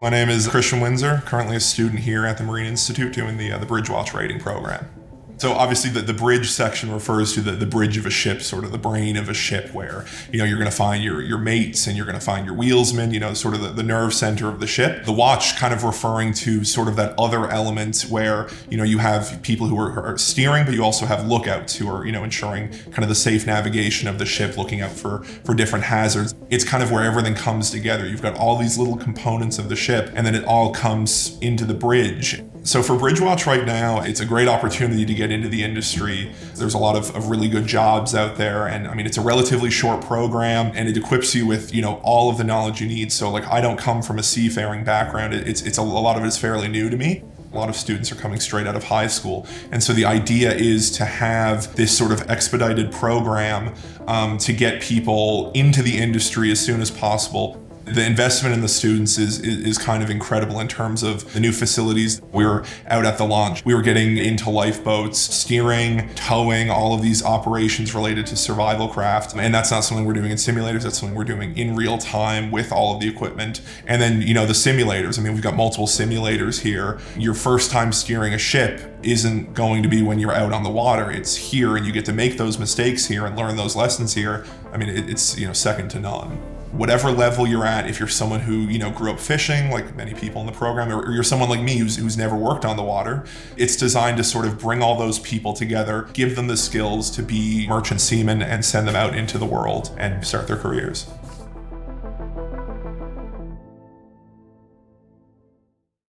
My name is Christian Windsor, currently a student here at the Marine Institute doing the Bridge Watch rating program. So obviously the bridge section refers to the bridge of a ship, sort of the brain of a ship where, you're going to find your mates and you're going to find your wheelsmen, sort of the nerve center of the ship. The watch kind of referring to sort of that other element where, you have people who are steering, but you also have lookouts who are, ensuring kind of the safe navigation of the ship, looking out for different hazards. It's kind of where everything comes together. You've got all these little components of the ship and then it all comes into the bridge. So for Bridge Watch right now, it's a great opportunity to get into the industry. There's a lot of really good jobs out there. And I mean, it's a relatively short program and it equips you with, all of the knowledge you need. So like, I don't come from a seafaring background. It's a lot of it is fairly new to me. A lot of students are coming straight out of high school. And so the idea is to have this sort of expedited program to get people into the industry as soon as possible. The investment in the students is kind of incredible in terms of the new facilities. We were out at the launch. We were getting into lifeboats, steering, towing, all of these operations related to survival craft. And that's not something we're doing in simulators. That's something we're doing in real time with all of the equipment. And then, the simulators. I mean, we've got multiple simulators here. Your first time steering a ship isn't going to be when you're out on the water. It's here and you get to make those mistakes here and learn those lessons here. I mean, it's, second to none. Whatever level you're at, if you're someone who, grew up fishing, like many people in the program, or you're someone like me who's never worked on the water, it's designed to sort of bring all those people together, give them the skills to be merchant seamen and send them out into the world and start their careers.